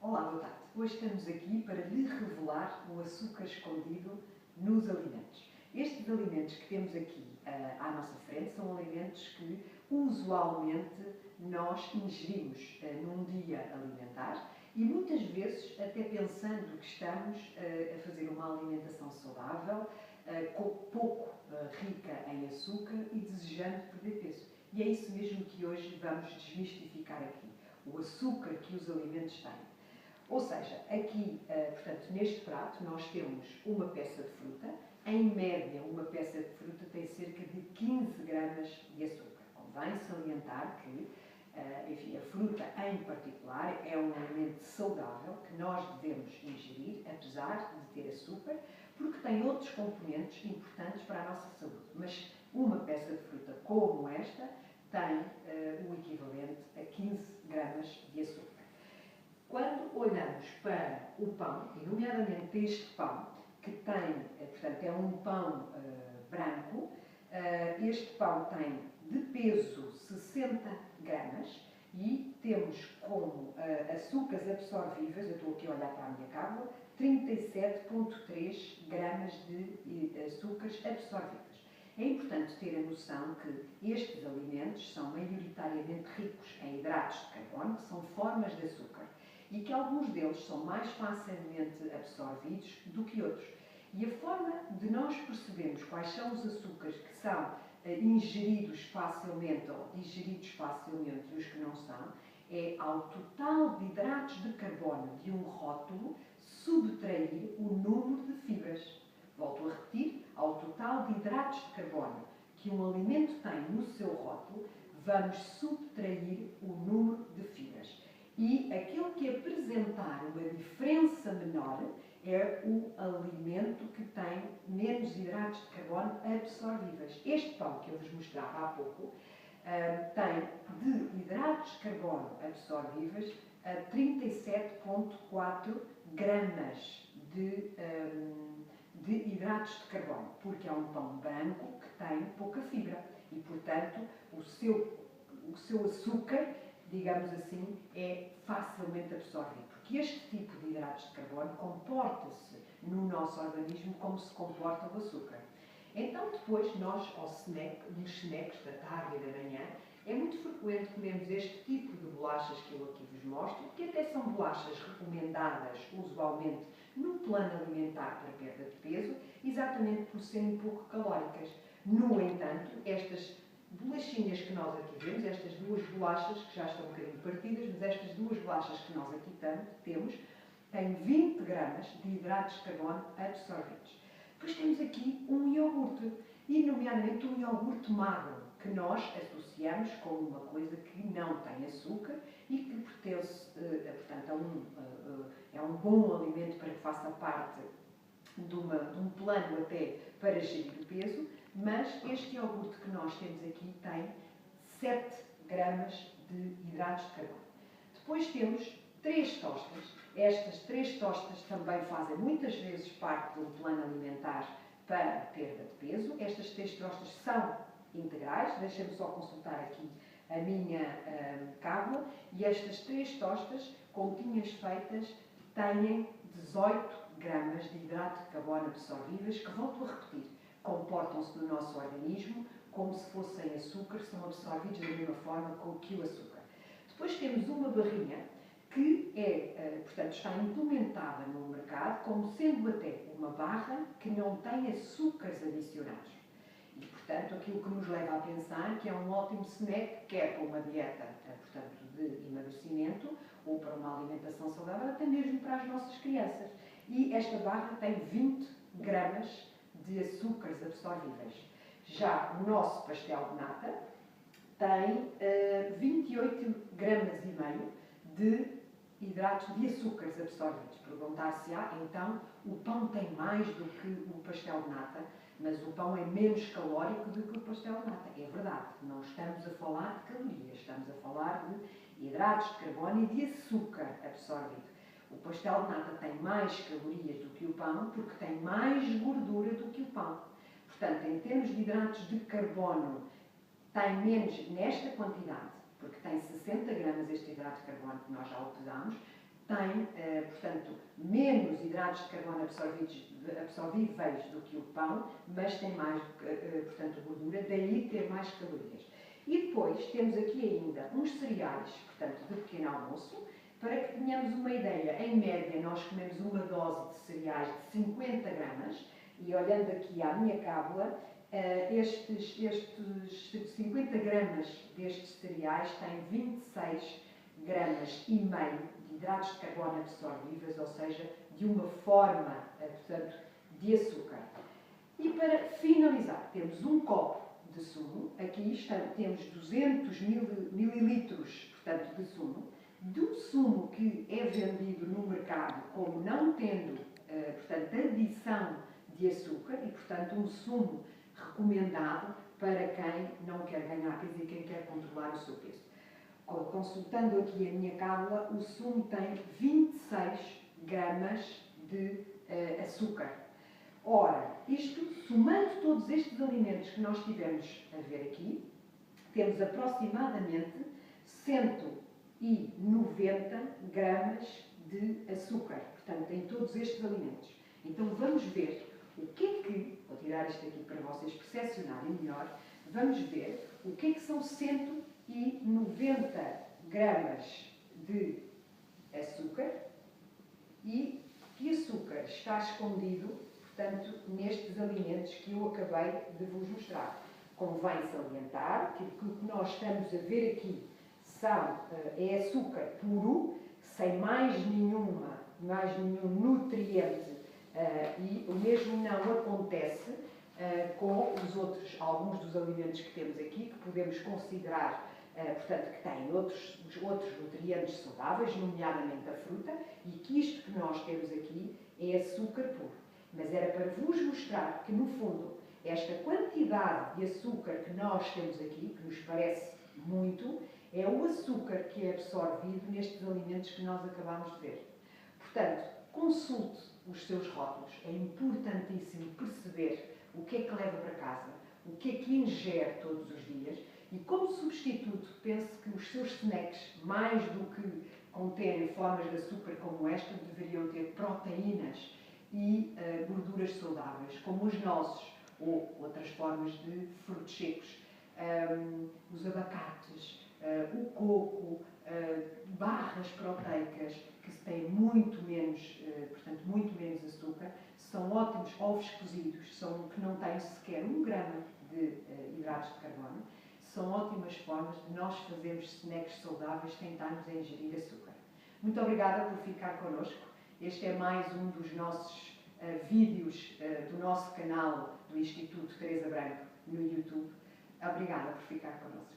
Olá, boa tarde. Hoje estamos aqui para lhe revelar o açúcar escondido nos alimentos. Estes alimentos que temos aqui à nossa frente são alimentos que usualmente nós ingerimos num dia alimentar e muitas vezes até pensando que estamos a fazer uma alimentação saudável, pouco rica em açúcar e desejando perder peso. E é isso mesmo que hoje vamos desmistificar aqui. O açúcar que os alimentos têm. Ou seja, aqui, portanto, neste prato nós temos uma peça de fruta. Em média, uma peça de fruta tem cerca de 15 gramas de açúcar. Convém salientar que, enfim, a fruta em particular é um alimento saudável que nós devemos ingerir, apesar de ter açúcar, porque tem outros componentes importantes para a nossa saúde. Mas uma peça de fruta como esta tem o equivalente a 15 gramas de açúcar. Quando olhamos para o pão, e nomeadamente este pão, que tem, portanto, é um pão branco, este pão tem de peso 60 gramas e temos como açúcares absorvíveis, eu estou aqui a olhar para a minha cábula, 37,3 gramas de açúcares absorvíveis. É importante ter a noção que estes alimentos são maioritariamente ricos em hidratos de carbono, que são formas de açúcar, e que alguns deles são mais facilmente absorvidos do que outros. E a forma de nós percebermos quais são os açúcares que são ingeridos facilmente ou digeridos facilmente e os que não são, é ao total de hidratos de carbono de um rótulo subtrair o número de fibras. Volto a repetir, ao total de hidratos de carbono que um alimento tem no seu rótulo, vamos subtrair o número de fibras. E aquilo que apresentar uma diferença menor é o alimento que tem menos hidratos de carbono absorvíveis. Este pão que eu vos mostrava há pouco tem de hidratos de carbono absorvíveis a 37,4 gramas de hidratos de carbono, porque é um pão branco que tem pouca fibra e, portanto, o seu açúcar, digamos assim, é facilmente absorvido. Porque este tipo de hidratos de carbono comporta-se no nosso organismo como se comporta o açúcar. Então, depois, nós, nos snacks da tarde e da manhã, é muito frequente comermos este tipo de bolachas que eu aqui vos mostro, que até são bolachas recomendadas, usualmente, no plano alimentar para perda de peso, exatamente por serem pouco calóricas. No entanto, estas bolachinhas que nós aqui vemos, estas duas bolachas, que já estão um bocadinho partidas, mas estas duas bolachas que nós aqui temos, têm 20 gramas de hidratos de carbono absorvidos. Depois temos aqui um iogurte, e nomeadamente um iogurte magro, que nós associamos com uma coisa que não tem açúcar e que pertence, portanto, é um bom alimento para que faça parte de um plano até para gerir o peso, mas este iogurte que nós temos aqui tem 7 gramas de hidratos de carbono. Depois temos 3 tostas. Estas 3 tostas também fazem muitas vezes parte de um plano alimentar para perda de peso. Estas 3 tostas são integrais, deixem-me só consultar aqui a minha cábula, e estas 3 tostas, continhas feitas, têm 18 gramas de hidrato de carbono absorvíveis, que, volto a repetir, comportam-se no nosso organismo como se fossem açúcar, são absorvidos da mesma forma que o açúcar. Depois temos uma barrinha que portanto, está implementada no mercado como sendo até uma barra que não tem açúcares adicionados. E, portanto, aquilo que nos leva a pensar que é um ótimo snack, quer para uma dieta, portanto, de emagrecimento ou para uma alimentação saudável, até mesmo para as nossas crianças. E esta barra tem 20 gramas de açúcares absorvíveis. Já o nosso pastel de nata tem 28 gramas e meio de hidratos de açúcares absorvidos. Perguntar-se-á, então, o pão tem mais do que o pastel de nata, mas o pão é menos calórico do que o pastel de nata. É verdade, não estamos a falar de calorias, estamos a falar de hidratos de carbono e de açúcar absorvido. O pastel de nata tem mais calorias do que o pão porque tem mais gordura do que o pão. Portanto, em termos de hidratos de carbono, tem menos nesta quantidade, porque tem 60 gramas este hidrato de carbono que nós já o pesamos, tem, portanto, menos hidratos de carbono absorvíveis do que o pão, mas tem mais, portanto, gordura, daí ter mais calorias. E depois temos aqui ainda uns cereais, portanto, de pequeno almoço, para que tenhamos uma ideia. Em média, nós comemos uma dose de cereais de 50 gramas, e olhando aqui à minha cábula, estes 50 gramas destes cereais têm 26 gramas e meio de hidratos de carbono absorvíveis, ou seja, de uma forma, portanto, de açúcar. E para finalizar, temos um copo de sumo. Aqui temos 200 mililitros, portanto, de sumo. Do sumo que é vendido no mercado como não tendo, portanto, adição de açúcar e, portanto, um sumo recomendado para quem não quer ganhar peso e quem quer controlar o seu peso. Consultando aqui a minha cábula, o sumo tem 26 gramas de açúcar. Ora, isto, somando todos estes alimentos que nós tivemos a ver aqui, temos aproximadamente 190 gramas de açúcar, portanto, em todos estes alimentos. Então, vamos ver o que é que, vou tirar isto aqui para vocês percepcionarem melhor, vamos ver o que é que são 190 gramas de açúcar e que açúcar está escondido, portanto, nestes alimentos que eu acabei de vos mostrar. Convém salientar que o que nós estamos a ver aqui é açúcar puro, sem mais nenhum nutriente, e o mesmo não acontece com alguns dos alimentos que temos aqui, que podemos considerar, portanto, que têm outros nutrientes saudáveis, nomeadamente a fruta, e que isto que nós temos aqui é açúcar puro. Mas era para vos mostrar que, no fundo, esta quantidade de açúcar que nós temos aqui, que nos parece muito, é o açúcar que é absorvido nestes alimentos que nós acabamos de ver. Portanto, consulte os seus rótulos. É importantíssimo perceber o que é que leva para casa, o que é que ingere todos os dias e, como substituto, pense que os seus snacks, mais do que conterem formas de açúcar como esta, deveriam ter proteínas e gorduras saudáveis, como as nozes ou outras formas de frutos secos, os abacates, o coco, barras proteicas que têm muito menos, portanto, muito menos açúcar, são ótimos. Ovos cozidos, que não têm sequer 1 grama de hidratos de carbono, são ótimas formas de nós fazermos snacks saudáveis sem estarmos a ingerir açúcar. Muito obrigada por ficar connosco. Este é mais um dos nossos vídeos do nosso canal do Instituto Teresa Branco no YouTube. Obrigada por ficar connosco.